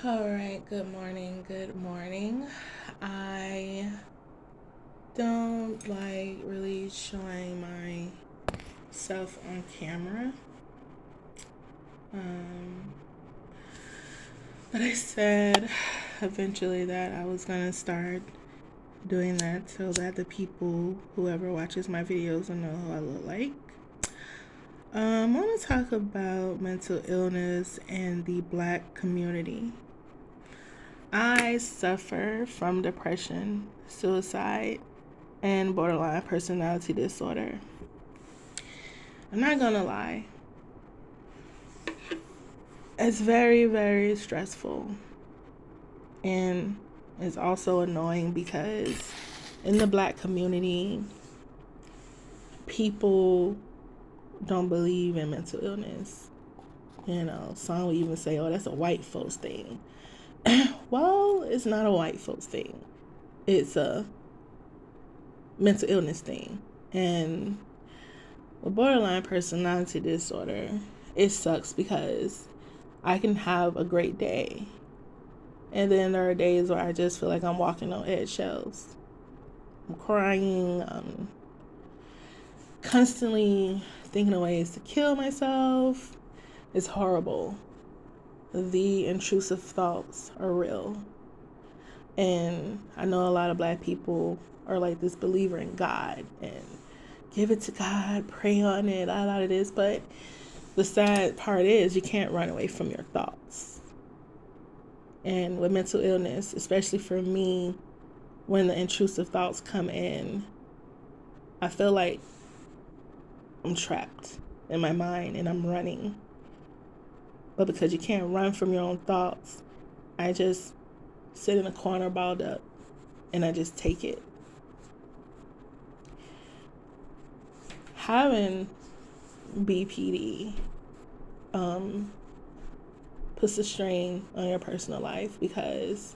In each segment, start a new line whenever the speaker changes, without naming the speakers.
All right, good morning. Good morning. I don't like really showing myself on camera. Um, but I said eventually that I was going to start doing that so that the people, whoever watches my videos, will know who I look like. I want to talk about mental illness and the Black community. I suffer from depression, suicide, and borderline personality disorder. I'm not gonna lie, it's very, very stressful. And it's also annoying because in the Black community, people don't believe in mental illness. Some will even say, oh, that's a white folks thing. Well, it's not a white folks thing, it's a mental illness thing. And with borderline personality disorder, it sucks because I can have a great day, and then there are days where I just feel like I'm walking on eggshells. I'm crying, I'm constantly thinking of ways to kill myself. It's horrible. The intrusive thoughts are real. And I know a lot of Black people are like this believer in God and give it to God, pray on it, a lot of this. But the sad part is you can't run away from your thoughts. And with mental illness, especially for me, when the intrusive thoughts come in, I feel like I'm trapped in my mind and I'm running. But because you can't run from your own thoughts, I just sit in a corner balled up and I just take it. Having BPD puts a strain on your personal life because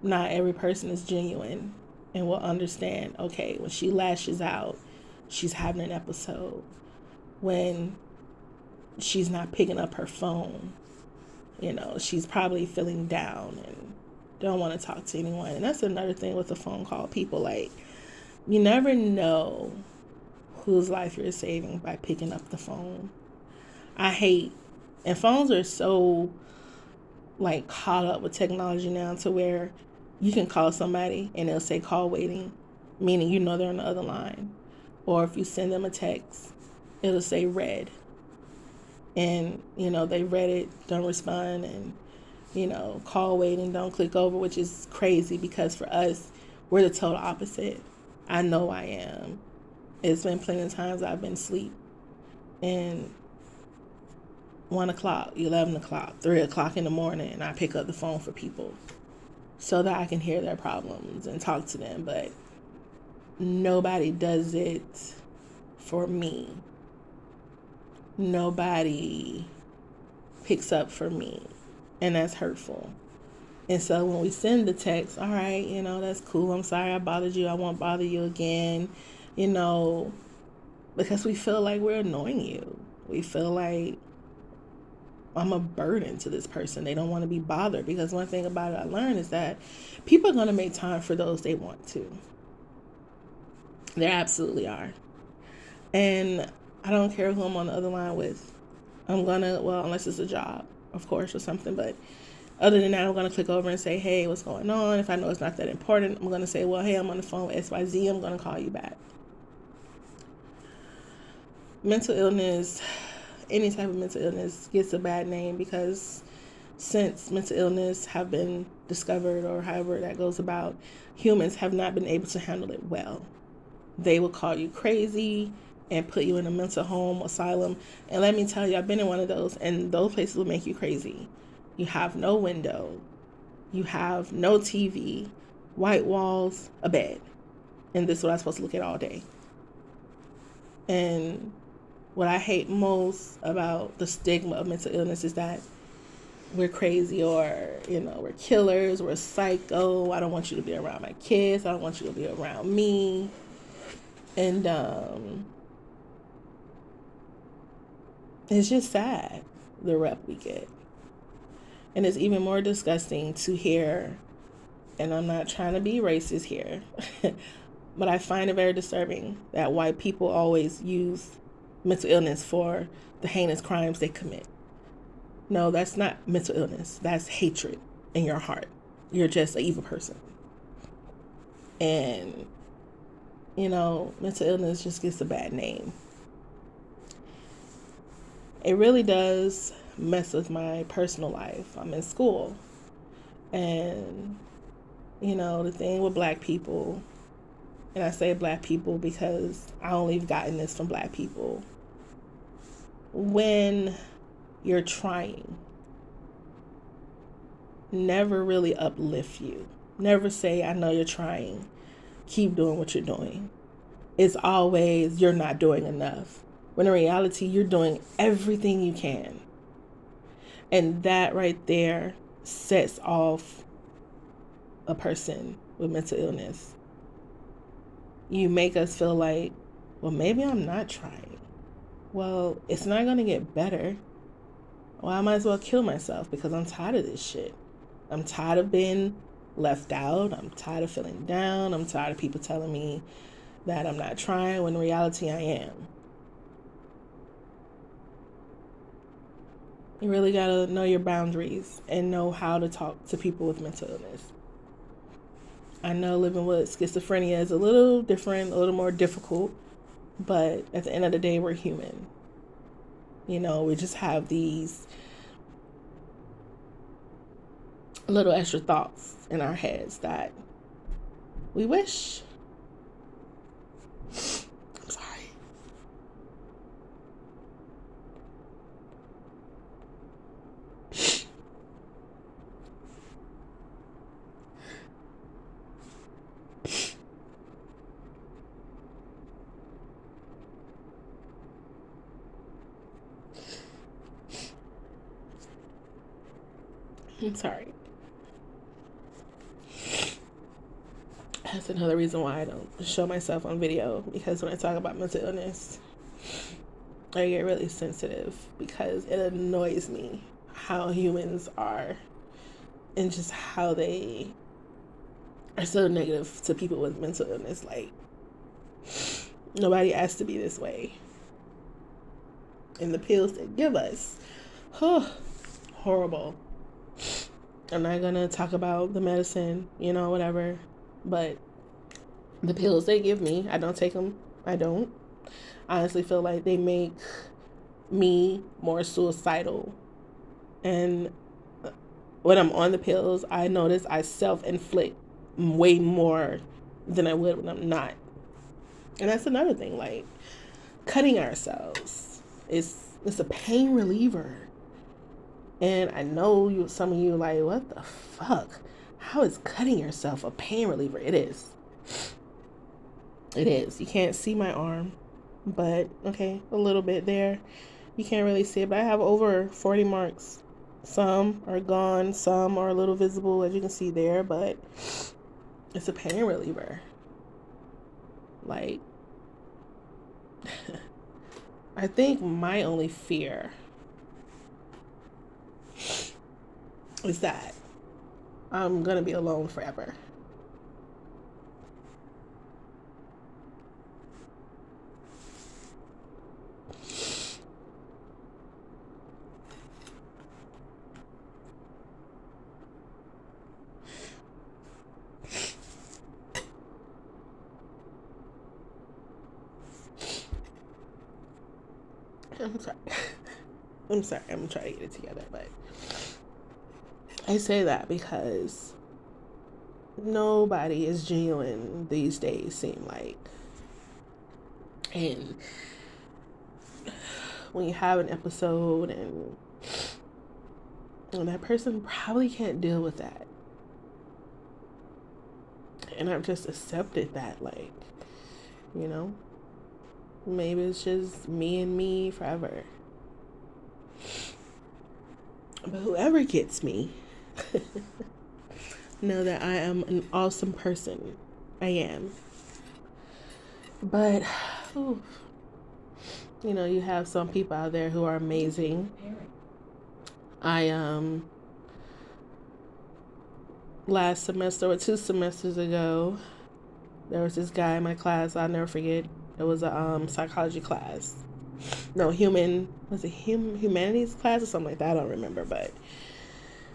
not every person is genuine and will understand, okay, when she lashes out, she's having an episode. When she's not picking up her phone, she's probably feeling down and don't want to talk to anyone. And that's another thing with a phone call. People, like, you never know whose life you're saving by picking up the phone. And phones are so like caught up with technology now to where you can call somebody and they'll say call waiting, meaning they're on the other line. Or if you send them a text, it'll say read. And, they read it, don't respond, and, call waiting, don't click over, which is crazy because for us, we're the total opposite. I know I am. It's been plenty of times I've been asleep and 1 o'clock, 11 o'clock, 3 o'clock in the morning, and I pick up the phone for people so that I can hear their problems and talk to them. But nobody does it for me. Nobody picks up for me, and that's hurtful. And so when we send the text, all right, that's cool, I'm sorry I bothered you, I won't bother you again, because we feel like we're annoying you. We feel like I'm a burden to this person. They don't want to be bothered, because one thing about it I learned is that people are going to make time for those they want to. They absolutely are. And I don't care who I'm on the other line with. Unless it's a job, of course, or something, but other than that, I'm going to click over and say, hey, what's going on? If I know it's not that important, I'm going to say, well, hey, I'm on the phone with XYZ. I'm going to call you back. Mental illness, any type of mental illness gets a bad name because since mental illness have been discovered, or however that goes about, humans have not been able to handle it well. They will call you crazy and put you in a mental home, asylum. And let me tell you, I've been in one of those, and those places will make you crazy. You have no window. You have no TV, white walls, a bed. And this is what I'm supposed to look at all day. And what I hate most about the stigma of mental illness is that we're crazy, or, we're killers, we're psycho. I don't want you to be around my kids. I don't want you to be around me. And it's just sad, the rep we get. And it's even more disgusting to hear, and I'm not trying to be racist here, but I find it very disturbing that white people always use mental illness for the heinous crimes they commit. No, that's not mental illness. That's hatred in your heart. You're just an evil person. And, mental illness just gets a bad name. It really does mess with my personal life. I'm in school. And, the thing with black people, and I say black people because I only have gotten this from black people. When you're trying, never really uplift you. Never say, I know you're trying. Keep doing what you're doing. It's always, you're not doing enough. When in reality, you're doing everything you can. And that right there sets off a person with mental illness. You make us feel like, well, maybe I'm not trying. Well, it's not going to get better. Well, I might as well kill myself because I'm tired of this shit. I'm tired of being left out. I'm tired of feeling down. I'm tired of people telling me that I'm not trying when in reality I am. You really got to know your boundaries and know how to talk to people with mental illness. I know living with schizophrenia is a little different, a little more difficult, but at the end of the day, we're human. We just have these little extra thoughts in our heads that we wish. I'm sorry. I'm sorry. That's another reason why I don't show myself on video, because when I talk about mental illness, I get really sensitive because it annoys me how humans are and just how they are so negative to people with mental illness. Like, nobody asked to be this way. And the pills they give us, horrible. I'm not gonna talk about the medicine, whatever, but the pills they give me, I don't take them. I don't. I honestly feel like they make me more suicidal. And when I'm on the pills, I notice I self-inflict way more than I would when I'm not. And that's another thing, like cutting ourselves. It's a pain reliever. And I know some of you like, what the fuck? How is cutting yourself a pain reliever? It is. It is. You can't see my arm, but okay, a little bit there. You can't really see it, but I have over 40 marks. Some are gone, some are a little visible, as you can see there, but it's a pain reliever. Like, I think my only fear is that I'm gonna be alone forever. I'm sorry. I'm trying to get it together, but I say that because nobody is genuine these days, seem like. And when you have an episode and that person probably can't deal with that. And I've just accepted that, like, maybe it's just me and me forever. But whoever gets me, know that I am an awesome person. I am. But, you have some people out there who are amazing. I last semester or 2 semesters ago, there was this guy in my class, I'll never forget. It was a psychology class. No, humanities class or something like that? I don't remember, but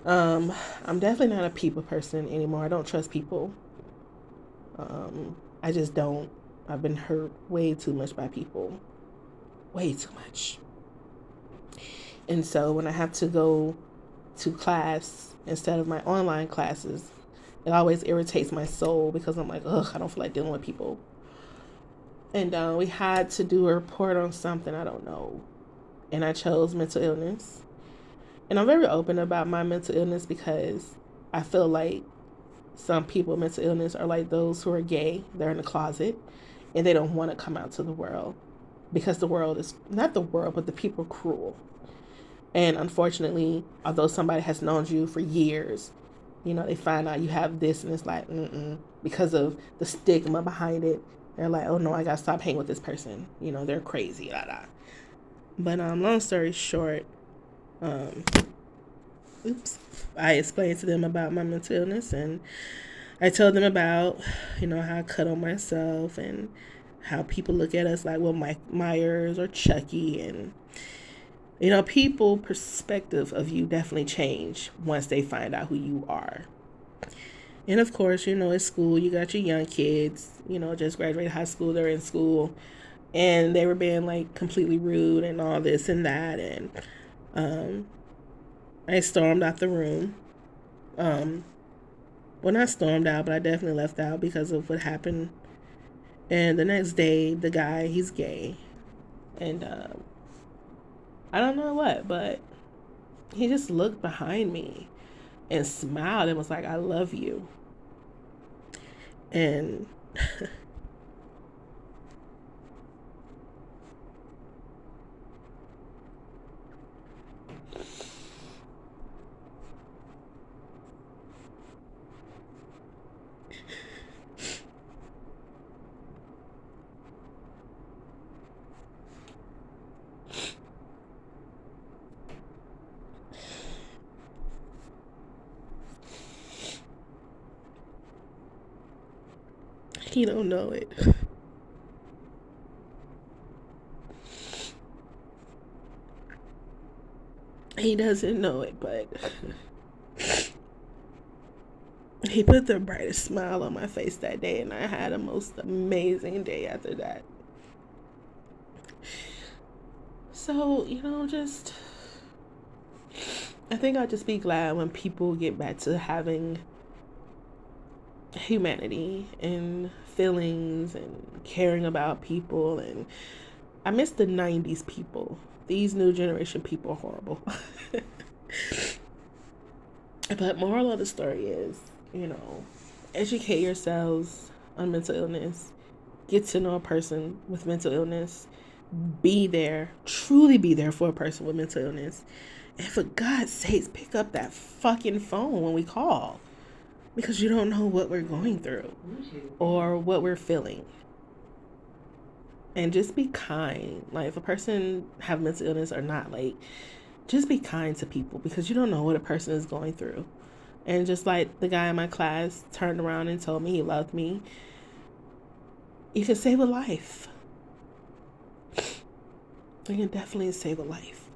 I'm definitely not a people person anymore. I don't trust people. I just don't. I've been hurt way too much by people. Way too much. And so when I have to go to class instead of my online classes, it always irritates my soul because I'm like, ugh, I don't feel like dealing with people. And we had to do a report on something, I don't know. And I chose mental illness. And I'm very open about my mental illness because I feel like some people with mental illness are like those who are gay. They're in the closet and they don't want to come out to the world because the world is, not the world, but the people are cruel. And unfortunately, although somebody has known you for years, they find out you have this and it's like, because of the stigma behind it. They're like, oh no, I gotta stop hanging with this person. They're crazy, But long story short, I explained to them about my mental illness, and I told them about, how I cut on myself and how people look at us like, well, Mike Myers or Chucky, and people perspective of you definitely change once they find out who you are. And of course, at school, you got your young kids, just graduated high school, they're in school, and they were being like completely rude and all this and that. And I stormed out the room. Well, not stormed out, but I definitely left out because of what happened. And the next day, the guy, he's gay. And I don't know what, but he just looked behind me and smiled and was like, I love you. And he don't know it. He doesn't know it, but he put the brightest smile on my face that day, and I had a most amazing day after that. So, I think I'll just be glad when people get back to having humanity and feelings and caring about people. And I miss the 90s people. These new generation people are horrible. But moral of the story is, educate yourselves on mental illness. Get to know a person with mental illness. Be there, truly be there for a person with mental illness. And for God's sakes, pick up that fucking phone when we call. Because you don't know what we're going through or what we're feeling. And just be kind. Like, if a person have mental illness or not, like, just be kind to people because you don't know what a person is going through. And just like the guy in my class turned around and told me he loved me, you can save a life. You can definitely save a life.